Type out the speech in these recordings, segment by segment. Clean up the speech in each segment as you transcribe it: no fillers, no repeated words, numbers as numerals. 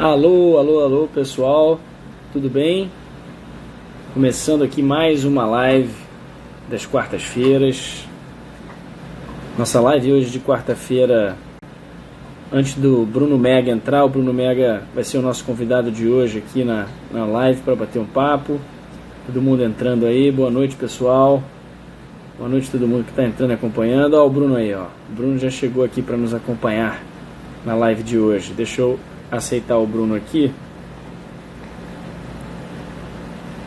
Alô, alô, alô, pessoal, tudo bem? Começando aqui mais uma live das quartas-feiras. Nossa live hoje de quarta-feira, antes do Bruno Mega entrar, o Bruno Mega vai ser o nosso convidado de hoje aqui na live para bater um papo. Todo mundo entrando aí, boa noite, pessoal. Boa noite a todo mundo que está entrando e acompanhando. Ó, o Bruno aí, ó. O Bruno já chegou aqui para nos acompanhar na live de hoje. Deixa eu aceitar o Bruno aqui.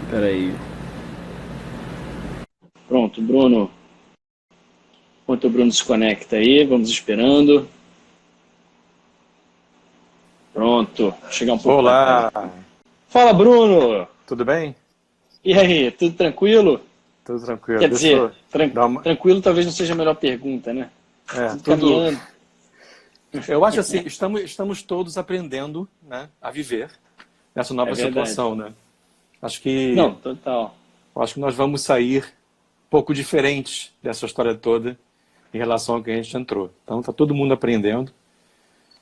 Espera aí. Pronto, Bruno. Enquanto o Bruno se conecta aí, vamos esperando. Pronto, vou chegar um pouco Olá, mais perto. Fala, Bruno! tudo bem? E aí, tudo tranquilo? Tudo tranquilo. Quer Deixa dizer, eu dar uma... tranquilo talvez não seja a melhor pergunta, né? Tudo tudo... caminhando. Eu acho assim, estamos todos aprendendo, né, a viver nessa nova situação, né? Acho que, Não, total. acho que nós vamos sair um pouco diferentes dessa história toda em relação ao que a gente entrou. Então está todo mundo aprendendo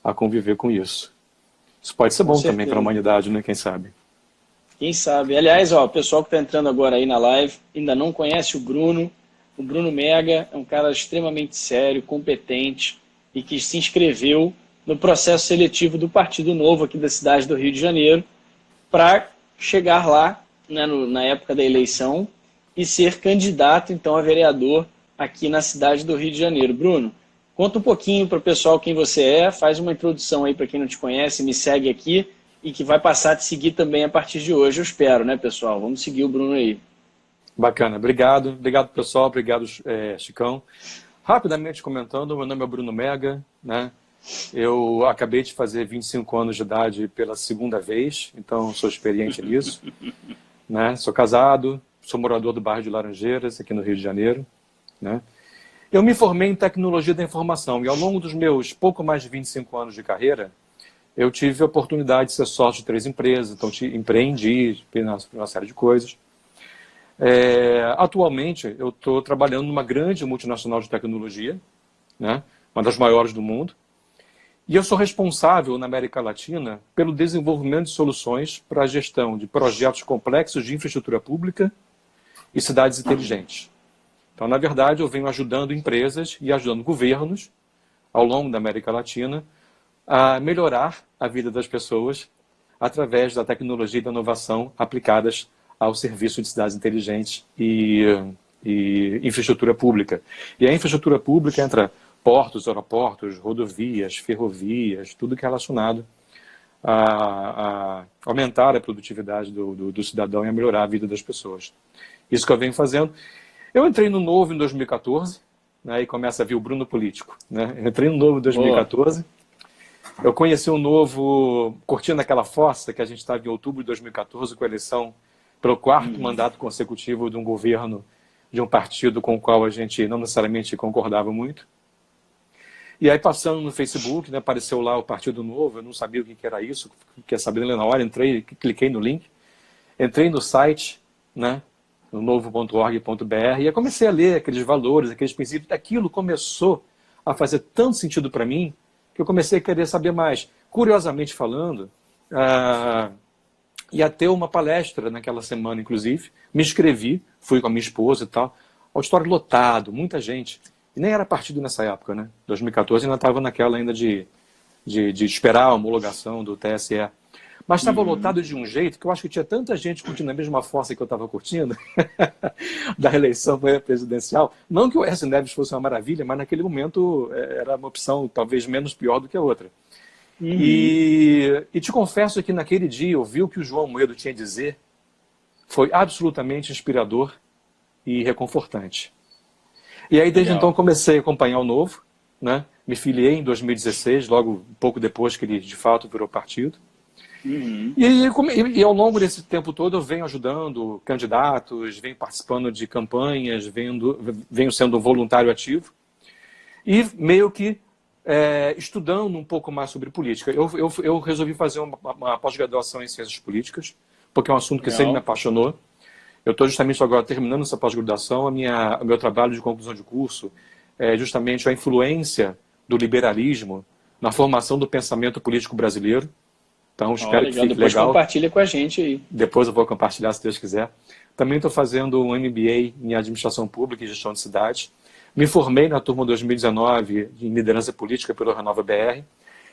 a conviver com isso. Isso pode ser Com bom certeza. também para a humanidade, né? Quem sabe? Quem sabe? Aliás, ó, o pessoal que está entrando agora aí na live ainda não conhece o Bruno. O Bruno Mega é um cara extremamente sério, competente e que se inscreveu no processo seletivo do Partido Novo aqui da cidade do Rio de Janeiro para chegar lá, né, na época da eleição e ser candidato então a vereador aqui na cidade do Rio de Janeiro. Bruno, conta um pouquinho para o pessoal quem você é, faz uma introdução aí para quem não te conhece, me segue aqui e que vai passar a te seguir também a partir de hoje, eu espero, né, pessoal? Vamos seguir o Bruno aí. Bacana, obrigado pessoal, obrigado Chicão. Rapidamente comentando, meu nome é Bruno Mega, né? Eu acabei de fazer 25 anos de idade pela segunda vez, então sou experiente nisso, né? Sou casado, sou morador do bairro de Laranjeiras, aqui no Rio de Janeiro, né? Eu me formei em tecnologia da informação e ao longo dos meus pouco mais de 25 anos de carreira, eu tive a oportunidade de ser sócio de 3 empresas, então empreendi uma série de coisas. Atualmente, eu estou trabalhando numa grande multinacional de tecnologia, né? Uma das maiores do mundo, e eu sou responsável na América Latina pelo desenvolvimento de soluções para a gestão de projetos complexos de infraestrutura pública e cidades inteligentes. Então, na verdade, eu venho ajudando empresas e ajudando governos ao longo da América Latina a melhorar a vida das pessoas através da tecnologia e da inovação aplicadas ao serviço de cidades inteligentes e infraestrutura pública. E a infraestrutura pública entra portos, aeroportos, rodovias, ferrovias, tudo que é relacionado a aumentar a produtividade do cidadão e a melhorar a vida das pessoas. Isso que eu venho fazendo. Eu entrei no Novo em 2014, né, e começa a vir o Bruno político, né? Eu entrei no Novo em 2014. Eu conheci o Novo curtindo aquela fossa que a gente estava em outubro de 2014 com a eleição pelo 4º mandato consecutivo de um governo de um partido com o qual a gente não necessariamente concordava muito. E aí, passando no Facebook, né, apareceu lá o Partido Novo, eu não sabia o que era isso, queria saber na hora, entrei, cliquei no link, entrei no site, né, no novo.org.br, e eu comecei a ler aqueles valores, aqueles princípios. Aquilo começou a fazer tanto sentido para mim, que eu comecei a querer saber mais. Curiosamente falando, ia ter uma palestra naquela semana, inclusive, me inscrevi, fui com a minha esposa e tal, auditório lotado, muita gente. E nem era partido nessa época, né? 2014 ainda estava naquela ainda de esperar a homologação do TSE. Mas estava lotado de um jeito que eu acho que tinha tanta gente curtindo a mesma força que eu estava curtindo, da reeleição presidencial. Não que o Aécio Neves fosse uma maravilha, mas naquele momento era uma opção talvez menos pior do que a outra. E te confesso que naquele dia ouvir o que o João Moedo tinha a dizer foi absolutamente inspirador e reconfortante. E aí, desde então, comecei a acompanhar o Novo, né? Me filiei em 2016, logo um pouco depois que ele, de fato, virou partido. E ao longo desse tempo todo, eu venho ajudando candidatos, venho participando de campanhas, venho sendo um voluntário ativo. E meio que estudando um pouco mais sobre política. Eu resolvi fazer uma pós-graduação em ciências políticas, porque é um assunto que sempre me apaixonou. Eu estou justamente agora terminando essa pós-graduação. O meu trabalho de conclusão de curso é justamente a influência do liberalismo na formação do pensamento político brasileiro. Então, espero que fique Depois legal. compartilha com a gente aí. Depois eu vou compartilhar, se Deus quiser. Também estou fazendo um MBA em Administração Pública e Gestão de Cidades. Me formei na turma 2019 em Liderança Política pelo Renova BR.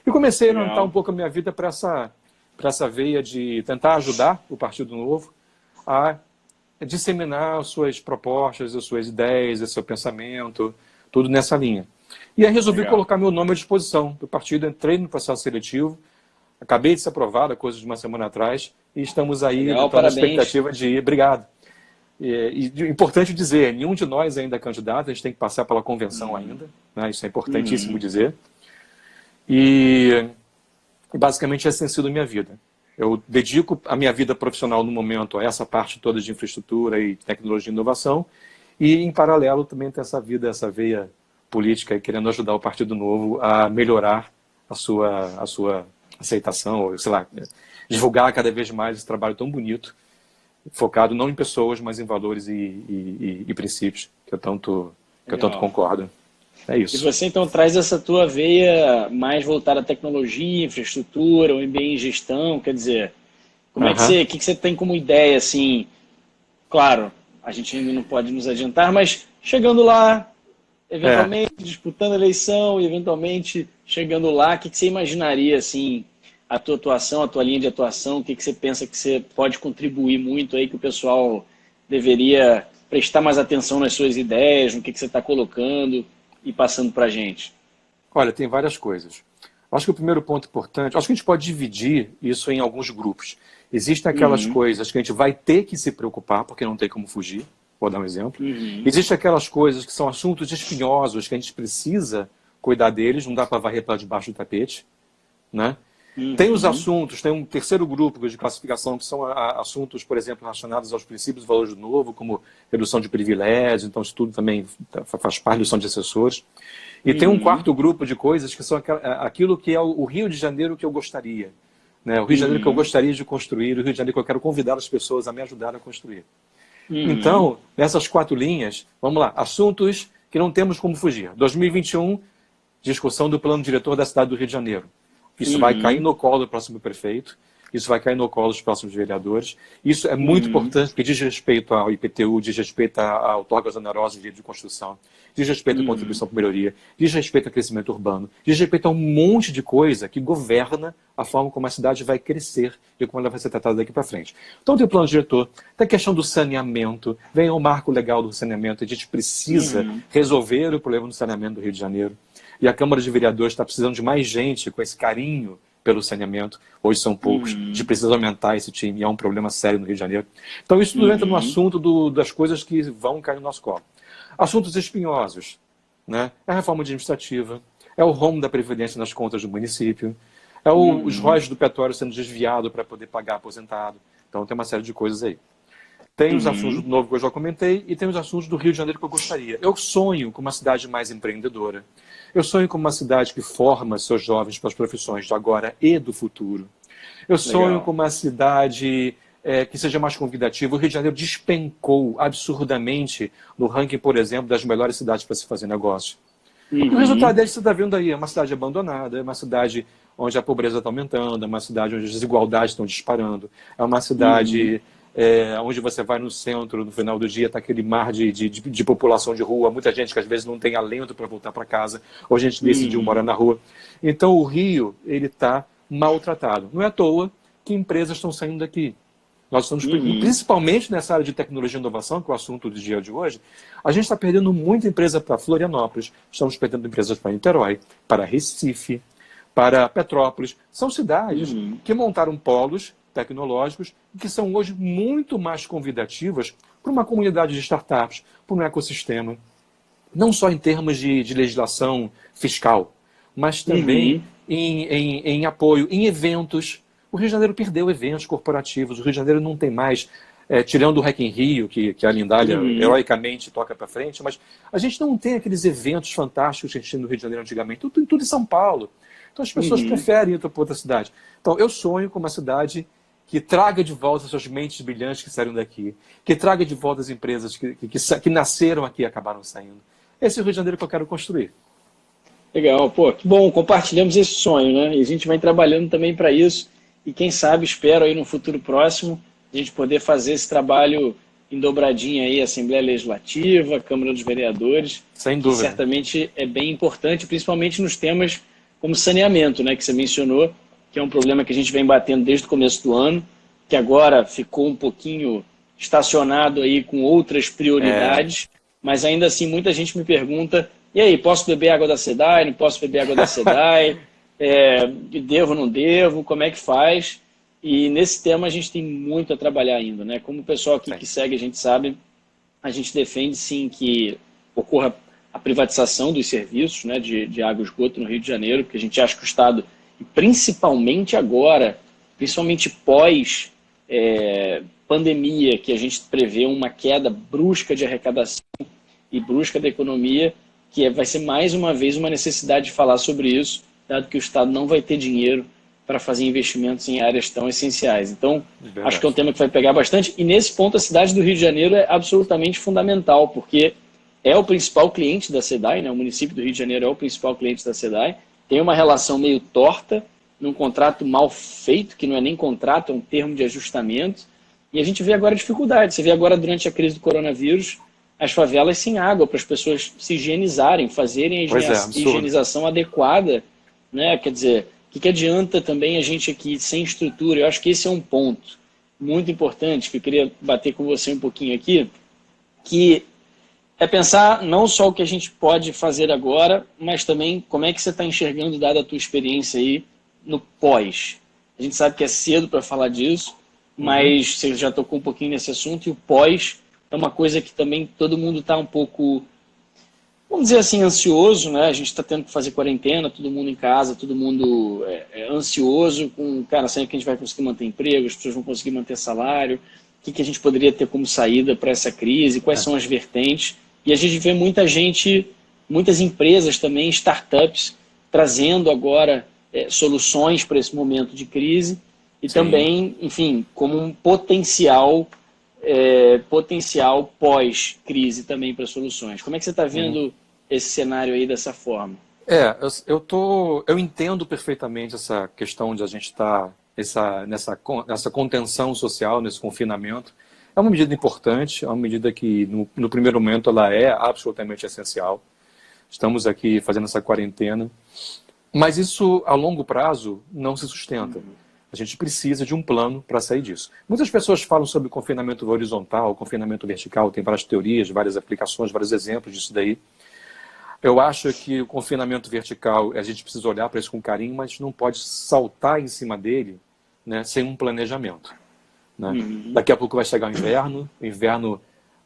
E comecei a orientar um pouco a minha vida para essa veia de tentar ajudar o Partido Novo a disseminar as suas propostas, as suas ideias, o seu pensamento, tudo nessa linha. E aí resolvi colocar meu nome à disposição do partido, entrei no processo seletivo, acabei de ser aprovado, coisa de uma semana atrás, e estamos aí na expectativa de ir. Obrigado. E importante dizer, nenhum de nós ainda é candidato, a gente tem que passar pela convenção ainda, né? Isso é importantíssimo dizer. E basicamente essa tem sido a minha vida. Eu dedico a minha vida profissional no momento a essa parte toda de infraestrutura e tecnologia e inovação, e em paralelo também tem essa vida, essa veia política, querendo ajudar o Partido Novo a melhorar a sua aceitação, ou sei lá, divulgar cada vez mais esse trabalho tão bonito, focado não em pessoas, mas em valores e princípios, que eu tanto concordo. É isso. E você então traz essa tua veia mais voltada à tecnologia, infraestrutura, o MBA em gestão, quer dizer, como é que você tem como ideia, assim, claro, a gente ainda não pode nos adiantar, mas chegando lá, eventualmente disputando a eleição, e eventualmente chegando lá, o que você imaginaria, assim, a tua atuação, a tua linha de atuação, o que você pensa que você pode contribuir muito aí, que o pessoal deveria prestar mais atenção nas suas ideias, no que você está colocando e passando para a gente? Olha, tem várias coisas. Acho que o primeiro ponto importante, acho que a gente pode dividir isso em alguns grupos. Existem aquelas coisas que a gente vai ter que se preocupar, porque não tem como fugir. Vou dar um exemplo. Existem aquelas coisas que são assuntos espinhosos, que a gente precisa cuidar deles, não dá para varrer para debaixo do tapete, né? Tem os assuntos, tem um terceiro grupo de classificação, que são assuntos, por exemplo, relacionados aos princípios e valores do novo, como redução de privilégios, então isso tudo também faz parte da redução de assessores. E tem um quarto grupo de coisas que são aquilo que é o Rio de Janeiro que eu gostaria, né? O Rio de Janeiro que eu gostaria de construir, o Rio de Janeiro que eu quero convidar as pessoas a me ajudar a construir. Então, nessas 4 linhas, vamos lá, assuntos que não temos como fugir. 2021, discussão do plano diretor da cidade do Rio de Janeiro. Isso vai cair no colo do próximo prefeito, isso vai cair no colo dos próximos vereadores. Isso é muito importante, porque diz respeito ao IPTU, diz respeito à outorga onerosa de construção, diz respeito à contribuição para melhoria, diz respeito ao crescimento urbano, diz respeito a um monte de coisa que governa a forma como a cidade vai crescer e como ela vai ser tratada daqui para frente. Então tem o plano diretor, tem a questão do saneamento, vem o marco legal do saneamento, a gente precisa resolver o problema do saneamento do Rio de Janeiro. E a Câmara de Vereadores está precisando de mais gente com esse carinho pelo saneamento. Hoje são poucos. A gente precisa aumentar esse time. E é um problema sério no Rio de Janeiro. Então isso tudo entra no assunto das coisas que vão cair no nosso colo. Assuntos espinhosos, né? É a reforma administrativa, é o rombo da Previdência nas contas do município, é os royalties do petróleo sendo desviado para poder pagar aposentado. Então tem uma série de coisas aí. Tem os assuntos do Novo que eu já comentei e tem os assuntos do Rio de Janeiro que eu gostaria. Eu sonho com uma cidade mais empreendedora. Eu sonho com uma cidade que forma seus jovens para as profissões do agora e do futuro. Eu sonho com uma cidade que seja mais convidativa. O Rio de Janeiro despencou absurdamente no ranking, por exemplo, das melhores cidades para se fazer negócio. O resultado dele você está vendo aí. É uma cidade abandonada, é uma cidade onde a pobreza está aumentando, é uma cidade onde as desigualdades estão disparando, é uma cidade... onde você vai no centro, no final do dia, está aquele mar de população de rua, muita gente que às vezes não tem alento para voltar para casa, ou a gente decidiu morar na rua. Então o Rio, ele está maltratado. Não é à toa que empresas estão saindo daqui. Nós estamos, principalmente nessa área de tecnologia e inovação, que é o assunto do dia de hoje, a gente está perdendo muita empresa para Florianópolis, estamos perdendo empresas para Niterói, para Recife, para Petrópolis. São cidades que montaram polos tecnológicos que são hoje muito mais convidativas para uma comunidade de startups, para um ecossistema, não só em termos de legislação fiscal, mas também em apoio, em eventos. O Rio de Janeiro perdeu eventos corporativos, o Rio de Janeiro não tem mais, tirando o Rock in Rio, que a Lindália heroicamente toca para frente, mas a gente não tem aqueles eventos fantásticos que a gente tinha no Rio de Janeiro antigamente, tudo em São Paulo. Então as pessoas preferem ir para outra cidade. Então eu sonho com uma cidade que traga de volta essas mentes brilhantes que saíram daqui, que traga de volta as empresas que nasceram aqui e acabaram saindo. Esse é o Rio de Janeiro que eu quero construir. Legal, pô, que bom, compartilhamos esse sonho, né? E a gente vai trabalhando também para isso. e quem sabe, espero aí no futuro próximo, a gente poder fazer esse trabalho em dobradinha aí, Assembleia Legislativa, Câmara dos Vereadores, Sem que dúvida. certamente é bem importante, principalmente nos temas como saneamento, né, que você mencionou, que é um problema que a gente vem batendo desde o começo do ano, que agora ficou um pouquinho estacionado aí com outras prioridades, mas ainda assim muita gente me pergunta, e aí, posso beber água da SEDAI, não posso beber água da SEDAI, devo, não devo, como é que faz? E nesse tema a gente tem muito a trabalhar ainda, né? Como o pessoal aqui que segue a gente sabe, a gente defende sim que ocorra a privatização dos serviços, né, de água e esgoto no Rio de Janeiro, porque a gente acha que o Estado, e principalmente agora, principalmente pós pandemia, que a gente prevê uma queda brusca de arrecadação e brusca da economia, que vai ser mais uma vez uma necessidade de falar sobre isso, dado que o Estado não vai ter dinheiro para fazer investimentos em áreas tão essenciais. Então, acho que é um tema que vai pegar bastante, e nesse ponto a cidade do Rio de Janeiro é absolutamente fundamental, porque é o principal cliente da SEDAI, né? O município do Rio de Janeiro é o principal cliente da SEDAI, tem uma relação meio torta, num contrato mal feito, que não é nem contrato, é um termo de ajustamento, e a gente vê agora dificuldade. Você vê agora, durante a crise do coronavírus, as favelas sem água, para as pessoas se higienizarem, fazerem a higienização adequada, né? Quer dizer, o que adianta também a gente aqui sem estrutura? Eu acho que esse é um ponto muito importante que eu queria bater com você um pouquinho aqui, que é pensar não só o que a gente pode fazer agora, mas também como é que você está enxergando, dada a tua experiência aí, no pós. A gente sabe que é cedo para falar disso, mas você já tocou um pouquinho nesse assunto, e o pós é uma coisa que também todo mundo está um pouco, vamos dizer assim, ansioso, né? A gente está tendo que fazer quarentena, todo mundo em casa, todo mundo ansioso, com, cara, será que a gente vai conseguir manter emprego, as pessoas vão conseguir manter salário, o que a gente poderia ter como saída para essa crise, quais são as vertentes. E a gente vê muita gente, muitas empresas também, startups, trazendo agora soluções para esse momento de crise e também, enfim, como um potencial pós-crise também para soluções. Como é que você está vendo esse cenário aí dessa forma? Eu entendo perfeitamente essa questão de a gente estar nessa contenção social, nesse confinamento. É uma medida importante, é uma medida que no primeiro momento ela é absolutamente essencial. Estamos aqui fazendo essa quarentena, mas isso a longo prazo não se sustenta. A gente precisa de um plano para sair disso. Muitas pessoas falam sobre confinamento horizontal, confinamento vertical, tem várias teorias, várias aplicações, vários exemplos disso daí. Eu acho que o confinamento vertical, a gente precisa olhar para isso com carinho, mas não pode saltar em cima dele, né, sem um planejamento. Né? Daqui a pouco vai chegar o inverno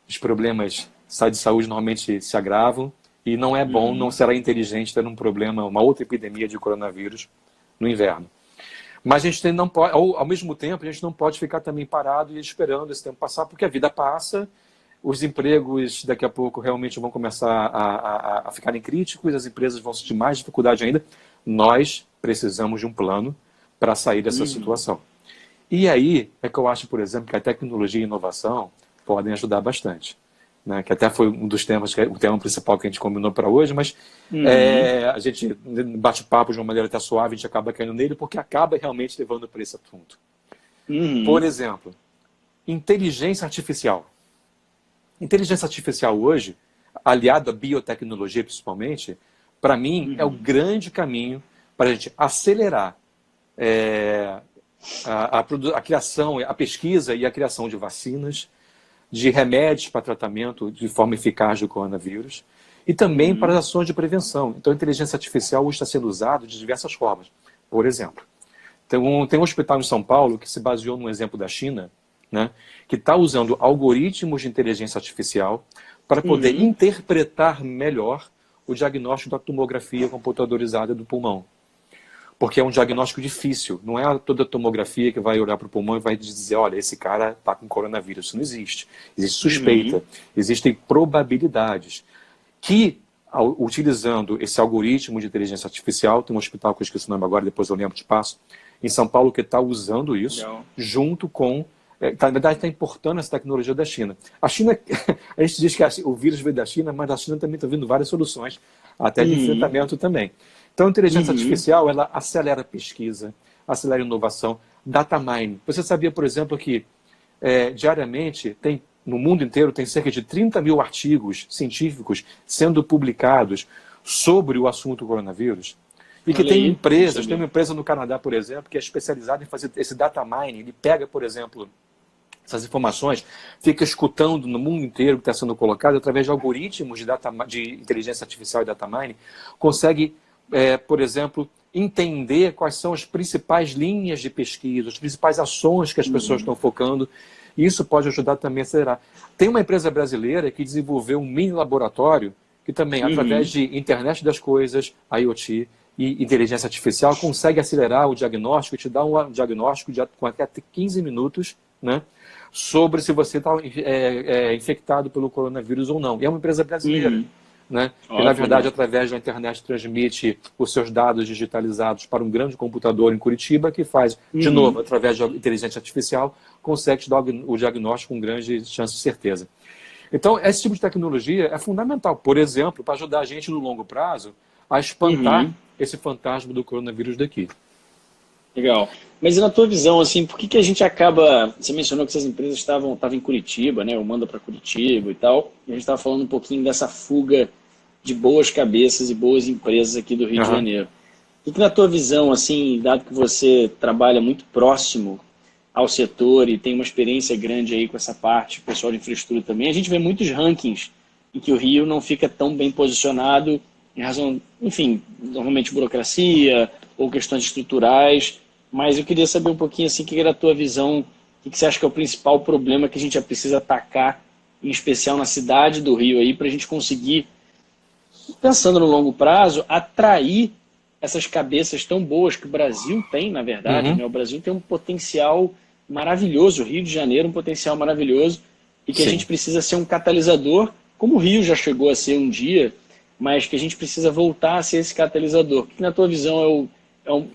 os problemas de saúde normalmente se agravam, e não é bom, não será inteligente ter um problema, uma outra epidemia de coronavírus no inverno. Mas a gente não pode, ao mesmo tempo, a gente não pode ficar também parado e esperando esse tempo passar, porque a vida passa, os empregos daqui a pouco realmente vão começar a ficarem críticos, as empresas vão sentir mais dificuldade ainda. Nós precisamos de um plano para sair dessa situação. E aí é que eu acho, por exemplo, que a tecnologia e a inovação podem ajudar bastante. Né? Que até foi um dos temas, o tema principal que a gente combinou para hoje, mas a gente bate papo de uma maneira até suave, a gente acaba caindo nele, porque acaba realmente levando para esse assunto. Por exemplo, inteligência artificial. Inteligência artificial hoje, aliado à biotecnologia principalmente, para mim é o grande caminho para a gente acelerar a criação, a pesquisa e a criação de vacinas, de remédios para tratamento de forma eficaz do coronavírus e também para as ações de prevenção. Então, a inteligência artificial hoje está sendo usada de diversas formas. Por exemplo, tem um hospital em São Paulo que se baseou num exemplo da China, né, que está usando algoritmos de inteligência artificial para poder interpretar melhor o diagnóstico da tomografia computadorizada do pulmão. Porque é um diagnóstico difícil. Não é toda tomografia que vai olhar para o pulmão e vai dizer, olha, esse cara está com coronavírus. Isso não existe. Existe suspeita. Existem probabilidades. Que, utilizando esse algoritmo de inteligência artificial, tem um hospital que eu esqueci o nome agora, depois eu lembro, te passo, em São Paulo, que está usando isso, junto com... na verdade, está importando essa tecnologia da China. A China, a gente diz que o vírus veio da China, mas da China também está vindo várias soluções, até de enfrentamento também. Então, a inteligência artificial, ela acelera a pesquisa, acelera a inovação, data mining. Você sabia, por exemplo, que diariamente no mundo inteiro tem cerca de 30 mil artigos científicos sendo publicados sobre o assunto coronavírus? E que tem uma empresa no Canadá, por exemplo, que é especializada em fazer esse data mining. Ele pega, por exemplo, essas informações, fica escutando no mundo inteiro o que está sendo colocado através de algoritmos de inteligência artificial e data mining, consegue, por exemplo, entender quais são as principais linhas de pesquisa, as principais ações que as pessoas estão focando. E isso pode ajudar também a acelerar. Tem uma empresa brasileira que desenvolveu um mini laboratório que também, através de internet das coisas, IoT e inteligência artificial, consegue acelerar o diagnóstico, te dá um diagnóstico com até 15 minutos, né, sobre se você está infectado pelo coronavírus ou não. E é uma empresa brasileira. Né? E, na verdade, através da internet, transmite os seus dados digitalizados para um grande computador em Curitiba, que faz, de novo, através de inteligência artificial, consegue te dar o diagnóstico com grande chance de certeza. Então, esse tipo de tecnologia é fundamental, por exemplo, para ajudar a gente no longo prazo a espantar esse fantasma do coronavírus daqui. Legal. Mas na tua visão, assim, por que a gente acaba... Você mencionou que essas empresas estavam em Curitiba, né? Ou manda para Curitiba e tal. E a gente estava falando um pouquinho dessa fuga de boas cabeças e boas empresas aqui do Rio de Janeiro. Por que na tua visão, assim, dado que você trabalha muito próximo ao setor e tem uma experiência grande aí com essa parte, pessoal de infraestrutura também, a gente vê muitos rankings em que o Rio não fica tão bem posicionado em razão, enfim, normalmente burocracia ou questões estruturais. Mas eu queria saber um pouquinho, assim, que era a tua visão, o que você acha que é o principal problema que a gente já precisa atacar, em especial na cidade do Rio, aí, para a gente conseguir, pensando no longo prazo, atrair essas cabeças tão boas que o Brasil tem, na verdade. Né? O Brasil tem um potencial maravilhoso, o Rio de Janeiro um potencial maravilhoso, e que a gente precisa ser um catalisador, como o Rio já chegou a ser um dia, mas que a gente precisa voltar a ser esse catalisador. O que, na tua visão,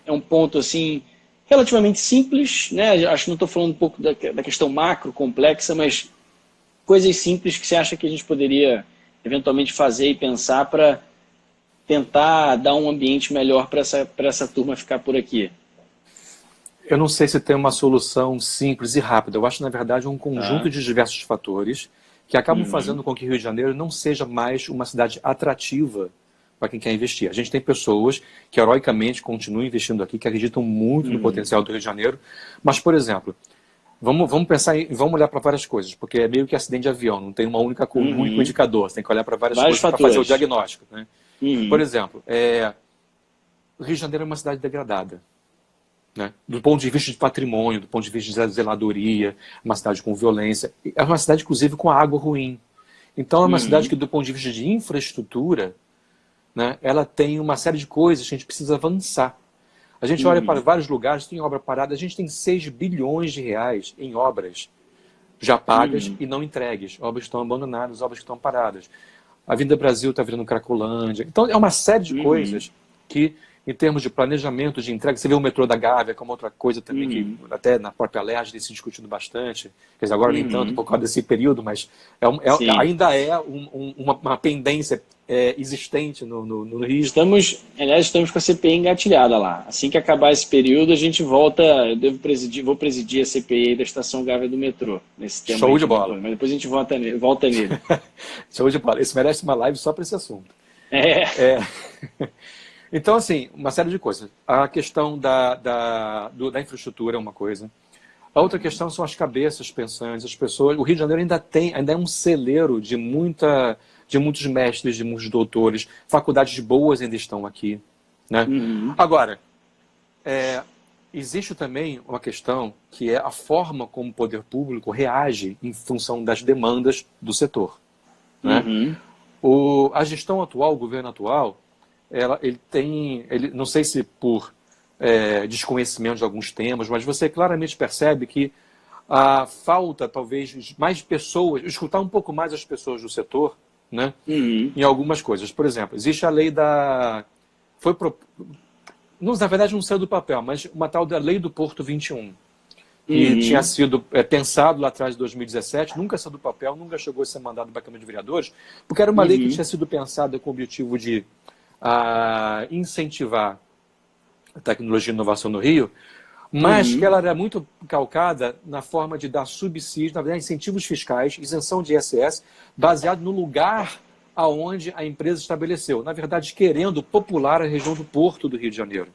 é um ponto, assim, relativamente simples, né? Acho que não estou falando um pouco da questão macro, complexa, mas coisas simples que você acha que a gente poderia eventualmente fazer e pensar para tentar dar um ambiente melhor para essa turma ficar por aqui? Eu não sei se tem uma solução simples e rápida. Eu acho, na verdade, um conjunto de diversos fatores que acabam fazendo com que Rio de Janeiro não seja mais uma cidade atrativa para quem quer investir. A gente tem pessoas que heroicamente continuam investindo aqui, que acreditam muito no potencial do Rio de Janeiro, mas, por exemplo, vamos pensar vamos olhar para várias coisas, porque é meio que acidente de avião, não tem um único indicador, você tem que olhar para várias coisas para fazer o diagnóstico. Né? Por exemplo, o Rio de Janeiro é uma cidade degradada. Né? Do ponto de vista de patrimônio, do ponto de vista de zeladoria, uma cidade com violência, é uma cidade, inclusive, com água ruim. Então, é uma cidade que, do ponto de vista de infraestrutura, né, ela tem uma série de coisas que a gente precisa avançar. A gente olha para vários lugares, tem obra parada, a gente tem 6 bilhões de reais em obras já pagas e não entregues. Obras que estão abandonadas, obras que estão paradas. A Avenida Brasil está virando Cracolândia. Então, é uma série de coisas que, em termos de planejamento de entrega, você vê o metrô da Gávea, como outra coisa também, que até na própria LERJ tem se discutido bastante, quer dizer, agora nem tanto por causa desse período, mas ainda é uma pendência existente no Rio. Estamos com a CPI engatilhada lá. Assim que acabar esse período, a gente volta, vou presidir a CPI da Estação Gávea do metrô. Nesse tema. Show de bola. Mas depois a gente volta nele. Show de bola. Isso merece uma live só para esse assunto. Então, assim, uma série de coisas. A questão da infraestrutura é uma coisa. A outra questão são as cabeças pensantes, as pessoas. O Rio de Janeiro ainda é um celeiro de muitos mestres, de muitos doutores. Faculdades boas ainda estão aqui. Né? Agora, existe também uma questão que é a forma como o poder público reage em função das demandas do setor. Né? A gestão atual, o governo atual, ele não sei se por desconhecimento de alguns temas, mas você claramente percebe que a falta, talvez, mais de pessoas, escutar um pouco mais as pessoas do setor, né, em algumas coisas. Por exemplo, existe a lei na verdade não saiu do papel, mas uma tal da Lei do Porto 21, que tinha sido pensado lá atrás de 2017, nunca saiu do papel, nunca chegou a ser mandado para a Câmara de Vereadores, porque era uma lei que tinha sido pensada com o objetivo de incentivar a tecnologia e inovação no Rio, mas que ela era muito calcada na forma de dar subsídios, na verdade, incentivos fiscais, isenção de ISS, baseado no lugar aonde a empresa estabeleceu. Na verdade, querendo popular a região do Porto do Rio de Janeiro.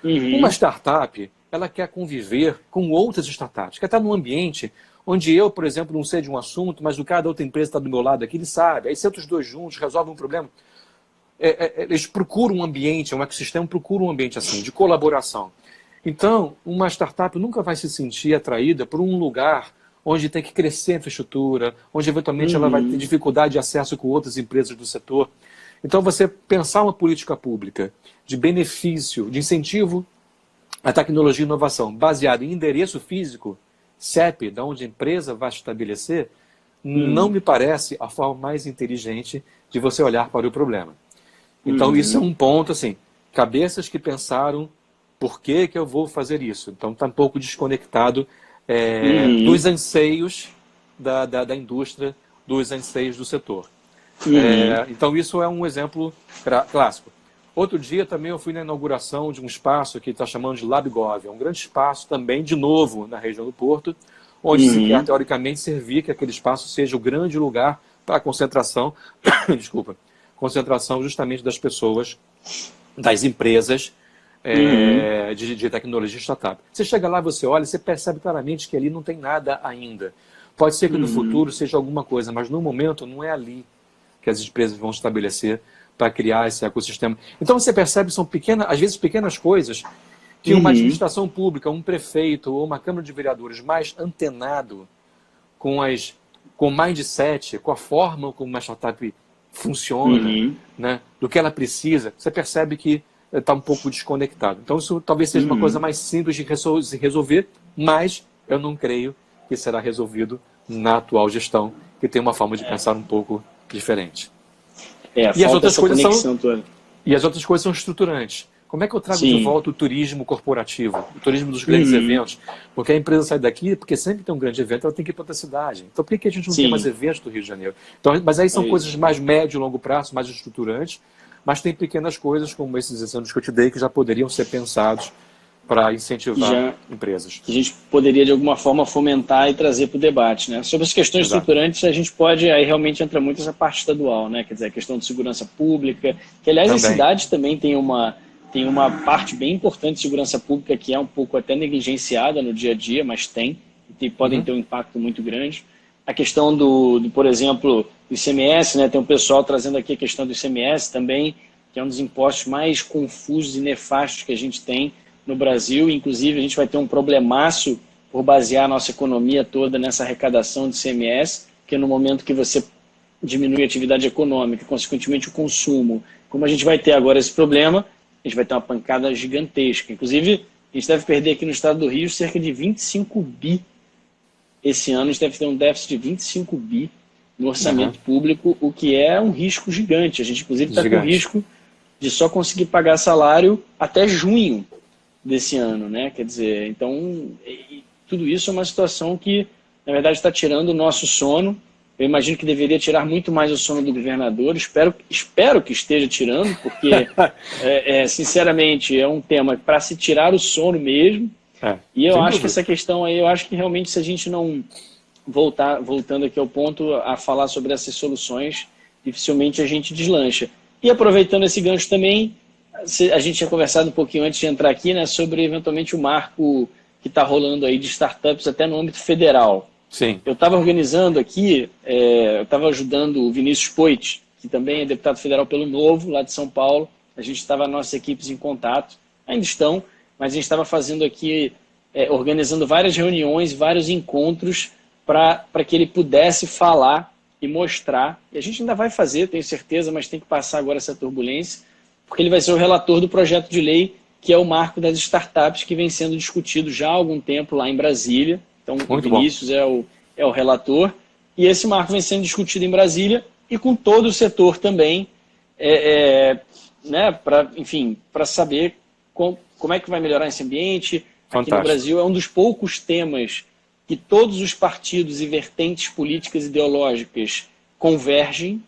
Uma startup, ela quer conviver com outras startups, quer estar num ambiente onde eu, por exemplo, não sei de um assunto, mas o cara da outra empresa está do meu lado aqui, ele sabe. Aí sentam os dois juntos, resolvem um problema. Eles procuram um ambiente, um ecossistema procura um ambiente assim, de colaboração. Então, uma startup nunca vai se sentir atraída por um lugar onde tem que crescer a infraestrutura, onde eventualmente ela vai ter dificuldade de acesso com outras empresas do setor. Então, você pensar uma política pública de benefício, de incentivo à tecnologia e inovação, baseado em endereço físico, CEP, de onde a empresa vai se estabelecer, não me parece a forma mais inteligente de você olhar para o problema. Então, isso é um ponto, assim, cabeças que pensaram por que eu vou fazer isso. Então, está um pouco desconectado dos anseios da indústria, dos anseios do setor. Então, isso é um exemplo clássico. Outro dia também eu fui na inauguração de um espaço que está chamando de LabGov. É um grande espaço também, de novo, na região do Porto, onde se quer, teoricamente, servir que aquele espaço seja o grande lugar para a concentração, concentração justamente das pessoas, das empresas de tecnologia startup. Você chega lá, você olha, você percebe claramente que ali não tem nada ainda. Pode ser que no futuro seja alguma coisa, mas no momento não é ali que as empresas vão estabelecer para criar esse ecossistema. Então você percebe que são pequenas, às vezes pequenas coisas que uma administração pública, um prefeito ou uma Câmara de Vereadores mais antenado com o mindset, com a forma como uma startup funciona, né, do que ela precisa, você percebe que está um pouco desconectado. Então isso talvez seja uma coisa mais simples de resolver, mas eu não creio que será resolvido na atual gestão, que tem uma forma de pensar um pouco diferente. E as outras coisas são estruturantes. Como é que eu trago de volta o turismo corporativo, o turismo dos grandes eventos? Porque a empresa sai daqui, porque sempre tem um grande evento, ela tem que ir para outra cidade. Então por que a gente não tem mais eventos do Rio de Janeiro? Então, mas aí são coisas mais médio e longo prazo, mais estruturantes, mas tem pequenas coisas, como esses exemplos que eu te dei, que já poderiam ser pensados para incentivar empresas. Que a gente poderia, de alguma forma, fomentar e trazer para o debate, né? Sobre as questões estruturantes, a gente pode, aí realmente entra muito essa parte estadual, né? Quer dizer, a questão de segurança pública, que aliás as cidades também tem uma parte bem importante de segurança pública que é um pouco até negligenciada no dia a dia, mas podem ter um impacto muito grande. A questão por exemplo, do ICMS, né? Tem um pessoal trazendo aqui a questão do ICMS também, que é um dos impostos mais confusos e nefastos que a gente tem no Brasil. Inclusive, a gente vai ter um problemaço por basear a nossa economia toda nessa arrecadação de ICMS, que no momento que você diminui a atividade econômica, consequentemente o consumo, como a gente vai ter agora esse problema, a gente vai ter uma pancada gigantesca. Inclusive, a gente deve perder aqui no estado do Rio cerca de 25 bi. Esse ano a gente deve ter um déficit de 25 bi no orçamento público, o que é um risco gigante. A gente, inclusive, está com risco de só conseguir pagar salário até junho desse ano, né? Quer dizer, então, tudo isso é uma situação que, na verdade, está tirando o nosso sono. Eu imagino que deveria tirar muito mais o sono do governador. Espero que esteja tirando, porque, sinceramente, é um tema para se tirar o sono mesmo. E eu acho que essa questão aí, eu acho que realmente se a gente não voltando aqui ao ponto a falar sobre essas soluções, dificilmente a gente deslancha. E aproveitando esse gancho também, a gente tinha conversado um pouquinho antes de entrar aqui, né, sobre eventualmente o marco que está rolando aí de startups até no âmbito federal. Sim. Eu estava organizando aqui, eu estava ajudando o Vinícius Poit, que também é deputado federal pelo Novo, lá de São Paulo. A gente estava, nossas equipes em contato, ainda estão, mas a gente estava fazendo aqui, organizando várias reuniões, vários encontros para que ele pudesse falar e mostrar. E a gente ainda vai fazer, tenho certeza, mas tem que passar agora essa turbulência, porque ele vai ser o relator do projeto de lei, que é o marco das startups, que vem sendo discutido já há algum tempo lá em Brasília. Então, o Vinícius é o relator, e esse marco vem sendo discutido em Brasília e com todo o setor também, né, para saber como é que vai melhorar esse ambiente. Aqui no Brasil é um dos poucos temas que todos os partidos e vertentes políticas e ideológicas convergem.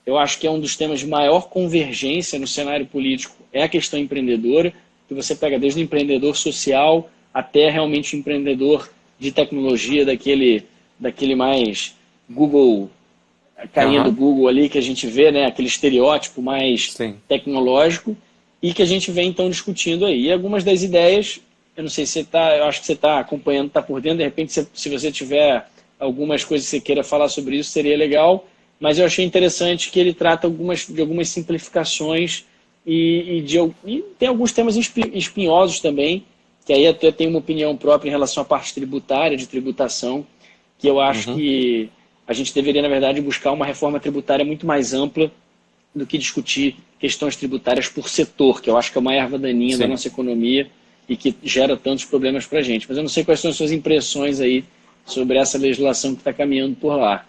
Eu acho que é um dos temas de maior convergência no cenário político, é a questão empreendedora, que você pega desde o empreendedor social até realmente um empreendedor de tecnologia, daquele mais Google, a carinha do Google ali que a gente vê, né? Aquele estereótipo mais Sim. tecnológico, e que a gente vem então discutindo aí. E algumas das ideias, eu não sei se você está, eu acho que você está acompanhando, está por dentro, de repente, se você tiver algumas coisas que você queira falar sobre isso, seria legal, mas eu achei interessante que ele trata de algumas simplificações e tem alguns temas espinhosos também, que aí até tem uma opinião própria em relação à parte tributária, de tributação, que eu acho que a gente deveria, na verdade, buscar uma reforma tributária muito mais ampla do que discutir questões tributárias por setor, que eu acho que é uma erva daninha da nossa economia e que gera tantos problemas para a gente. Mas eu não sei quais são as suas impressões aí sobre essa legislação que está caminhando por lá.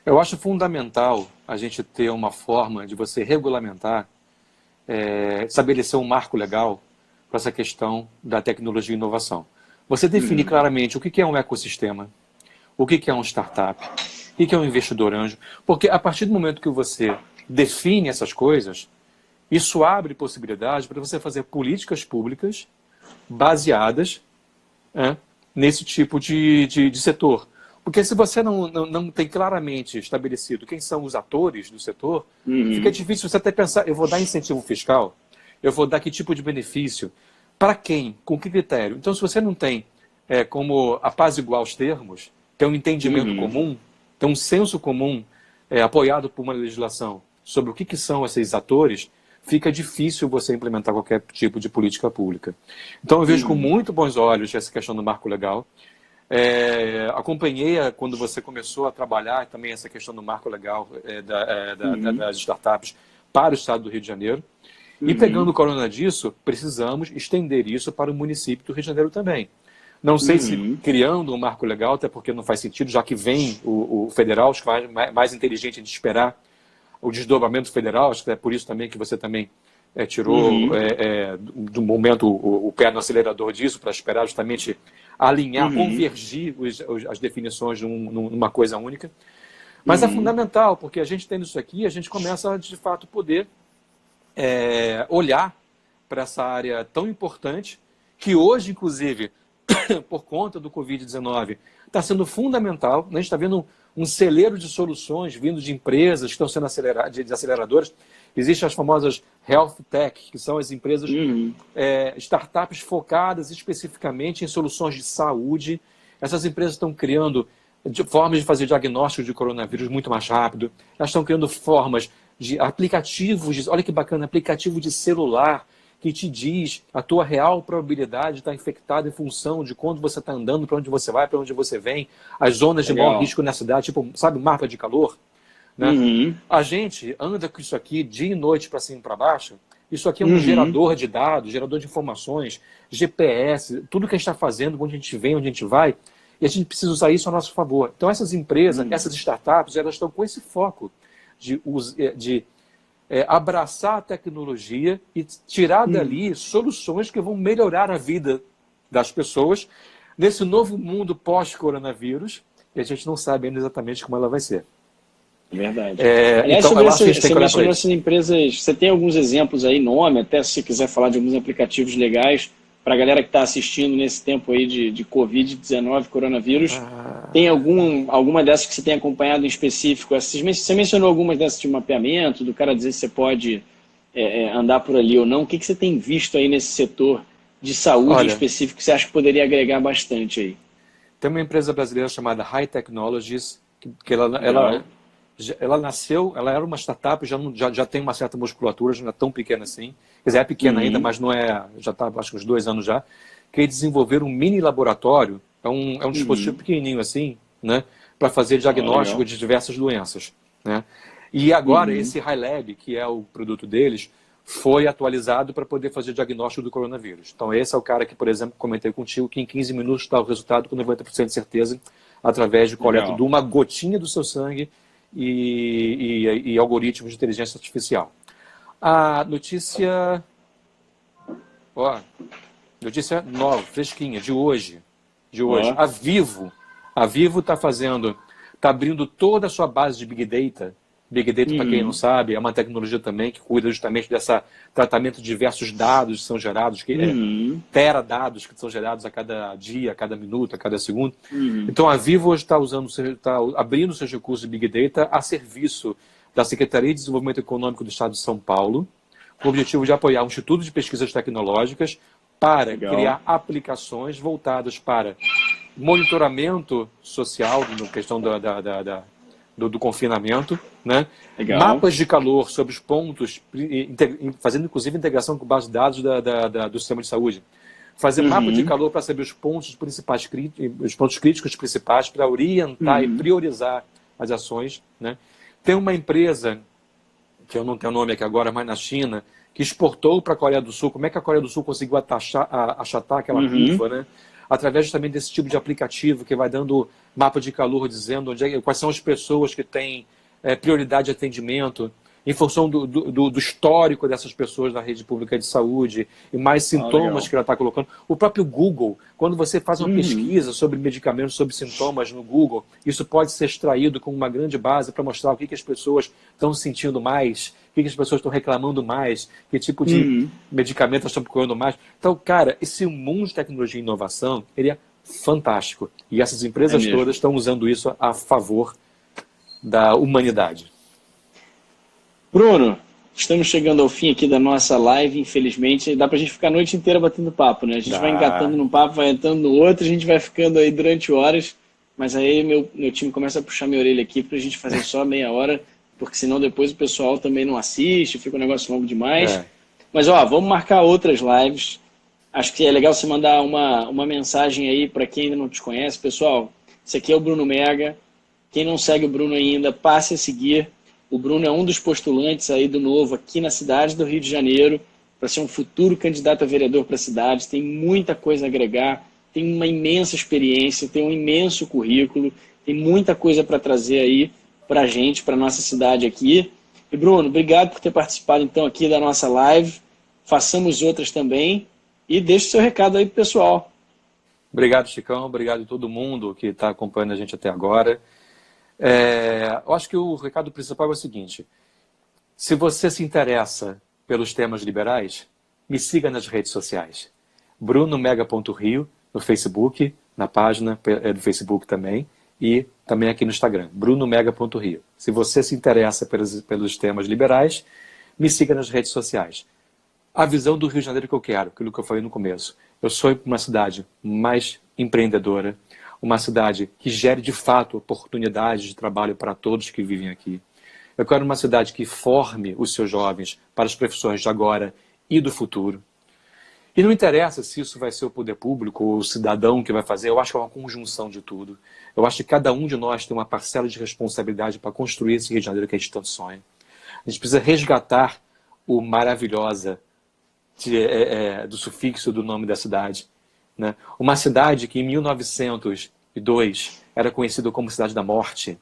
Eu acho fundamental a gente ter uma forma de você regulamentar, estabelecer um marco legal para essa questão da tecnologia e inovação. Você definir claramente o que é um ecossistema, o que é um startup, o que é um investidor anjo, porque a partir do momento que você define essas coisas, isso abre possibilidade para você fazer políticas públicas baseadas nesse tipo de setor. Porque se você não tem claramente estabelecido quem são os atores do setor, fica difícil você até pensar, eu vou dar incentivo fiscal, eu vou dar que tipo de benefício, para quem, com que critério. Então, se você não tem como apaziguar os termos, ter um entendimento comum, ter um senso comum apoiado por uma legislação sobre o que são esses atores, fica difícil você implementar qualquer tipo de política pública. Então, eu vejo com muito bons olhos essa questão do marco legal. Acompanhei quando você começou a trabalhar também essa questão do marco legal das startups para o estado do Rio de Janeiro. E pegando o corona disso, precisamos estender isso para o município do Rio de Janeiro também. Não sei se criando um marco legal, até porque não faz sentido, já que vem o federal, acho que é mais inteligente de esperar o desdobramento federal, acho que é por isso também que você também tirou do momento o pé no acelerador disso, para esperar justamente alinhar, convergir as definições numa coisa única. Mas é fundamental, porque a gente tendo isso aqui, a gente começa de fato poder olhar para essa área tão importante, que hoje, inclusive, por conta do Covid-19, está sendo fundamental. A gente está vendo um celeiro de soluções vindo de empresas que estão sendo de aceleradoras. Existem as famosas Health Tech, que são as empresas, startups focadas especificamente em soluções de saúde. Essas empresas estão criando formas de fazer diagnóstico de coronavírus muito mais rápido. Elas estão criando formas de aplicativos, olha que bacana, aplicativo de celular, que te diz a tua real probabilidade de estar infectado em função de quando você está andando, para onde você vai, para onde você vem, as zonas de maior risco na cidade, tipo, sabe, mapa de calor? Né? A gente anda com isso aqui dia e noite para cima e para baixo. Isso aqui é um gerador de dados, gerador de informações, GPS, tudo que a gente está fazendo, onde a gente vem, onde a gente vai, e a gente precisa usar isso a nosso favor. Então essas empresas, essas startups, elas estão com esse foco de abraçar a tecnologia e tirar dali soluções que vão melhorar a vida das pessoas nesse novo mundo pós-coronavírus, e a gente não sabe ainda exatamente como ela vai ser. Verdade. Aliás, então, você mencionou essas empresas, você tem alguns exemplos aí, nome, até se você quiser falar de alguns aplicativos legais para a galera que está assistindo nesse tempo aí de Covid-19, coronavírus. Tem alguma dessas que você tem acompanhado em específico? Você mencionou algumas dessas de mapeamento, do cara dizer se você pode andar por ali ou não. O que você tem visto aí nesse setor de saúde em específico que você acha que poderia agregar bastante aí? Tem uma empresa brasileira chamada High Technologies, que ela nasceu, ela era uma startup, já tem uma certa musculatura, já não é tão pequena assim. Quer dizer, é pequena ainda, mas não é, já está acho que uns 2 anos já, que eles desenvolveram um mini laboratório, é um dispositivo pequenininho assim, né, para fazer diagnóstico de diversas doenças. Né? E agora esse High Lab, que é o produto deles, foi atualizado para poder fazer diagnóstico do coronavírus. Então esse é o cara que, por exemplo, comentei contigo, que em 15 minutos dá o resultado com 90% de certeza, através de coleta de uma gotinha do seu sangue e algoritmos de inteligência artificial. A notícia nova, fresquinha, de hoje. A Vivo está abrindo toda a sua base de Big Data Big Data, para quem não sabe, é uma tecnologia também que cuida justamente desse tratamento de diversos dados que são gerados, teradados que são gerados a cada dia, a cada minuto, a cada segundo. Então a Vivo hoje está abrindo seus recursos de Big Data a serviço da Secretaria de Desenvolvimento Econômico do Estado de São Paulo, com o objetivo de apoiar o Instituto de Pesquisas Tecnológicas para criar aplicações voltadas para monitoramento social, na questão do confinamento, né? Mapas de calor sobre os pontos, fazendo inclusive integração com base de dados do sistema de saúde. Fazer mapa de calor para saber os pontos principais, os pontos críticos principais, para orientar e priorizar as ações, né? Tem uma empresa, que eu não tenho nome aqui agora, mas na China, que exportou para a Coreia do Sul. Como é que a Coreia do Sul conseguiu achatar aquela curva, né? Através justamente desse tipo de aplicativo que vai dando mapa de calor, dizendo quais são as pessoas que têm prioridade de atendimento, em função do histórico dessas pessoas na rede pública de saúde e mais sintomas que ela está colocando. O próprio Google, quando você faz uma pesquisa sobre medicamentos, sobre sintomas no Google, isso pode ser extraído como uma grande base para mostrar o que as pessoas estão sentindo mais, o que as pessoas estão reclamando mais, que tipo de medicamento elas estão procurando mais. Então, cara, esse mundo de tecnologia e inovação, ele é fantástico. E essas empresas todas estão usando isso a favor da humanidade. Bruno, estamos chegando ao fim aqui da nossa live, infelizmente. Dá pra gente ficar a noite inteira batendo papo, né? A gente vai engatando num papo, vai entrando no outro, a gente vai ficando aí durante horas, mas aí meu time começa a puxar minha orelha aqui pra gente fazer só meia hora, porque senão depois o pessoal também não assiste, fica um negócio longo demais. Mas, ó, vamos marcar outras lives. Acho que é legal você mandar uma mensagem aí para quem ainda não te conhece. Pessoal, esse aqui é o Bruno Mega. Quem não segue o Bruno ainda, passe a seguir. O Bruno é um dos postulantes aí do Novo aqui na cidade do Rio de Janeiro para ser um futuro candidato a vereador para a cidade. Tem muita coisa a agregar, tem uma imensa experiência, tem um imenso currículo, tem muita coisa para trazer aí para a gente, para a nossa cidade aqui. E Bruno, obrigado por ter participado então aqui da nossa live. Façamos outras também e deixe seu recado aí pro pessoal. Obrigado, Chicão. Obrigado a todo mundo que está acompanhando a gente até agora. Eu acho que o recado principal é o seguinte: se você se interessa pelos temas liberais, me siga nas redes sociais. brunomega.rio no Facebook, na página do Facebook também, e também aqui no Instagram, brunomega.rio. Se você se interessa pelos temas liberais, me siga nas redes sociais. A visão do Rio de Janeiro que eu quero, aquilo que eu falei no começo. Eu sou uma cidade mais empreendedora, uma cidade que gere de fato oportunidades de trabalho para todos que vivem aqui. Eu quero uma cidade que forme os seus jovens para as profissões de agora e do futuro. E não interessa se isso vai ser o poder público ou o cidadão que vai fazer, eu acho que é uma conjunção de tudo. Eu acho que cada um de nós tem uma parcela de responsabilidade para construir esse Rio de Janeiro que a gente tanto sonha. A gente precisa resgatar o maravilhosa do sufixo do nome da cidade. Né? Uma cidade que em 1902 era conhecida como Cidade da Morte,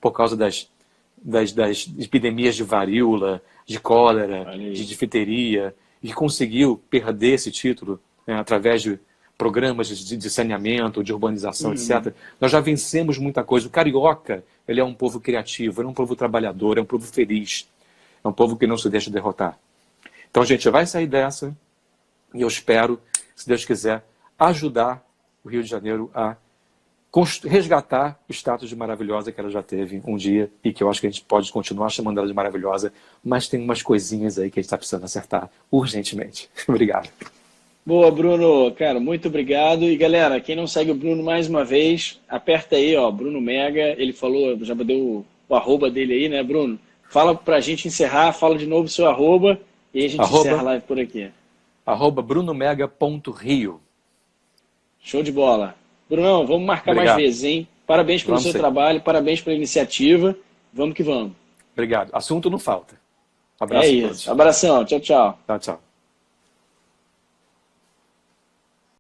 por causa das epidemias de varíola, de cólera, de difteria, e conseguiu perder esse título, né, através de programas de saneamento, de urbanização, etc. Nós já vencemos muita coisa. O carioca, ele é um povo criativo, ele é um povo trabalhador, é um povo feliz, é um povo que não se deixa derrotar. Então a gente vai sair dessa e eu espero, se Deus quiser, ajudar o Rio de Janeiro a resgatar o status de maravilhosa que ela já teve um dia e que eu acho que a gente pode continuar chamando ela de maravilhosa, mas tem umas coisinhas aí que a gente está precisando acertar urgentemente. Obrigado. Boa, Bruno. Cara, muito obrigado. E galera, quem não segue o Bruno mais uma vez, aperta aí, ó, Bruno Mega. Ele falou, já deu o arroba dele aí, né, Bruno? Fala pra gente encerrar, fala de novo o seu arroba e a gente encerra a live por aqui. @brunomega.rio. Show de bola. Brunão, vamos marcar mais vezes, hein? Parabéns pelo seu trabalho, parabéns pela iniciativa. Vamos que vamos. Obrigado. Assunto não falta. Abraço a todos. Abração. Tchau, tchau. Tchau, tchau.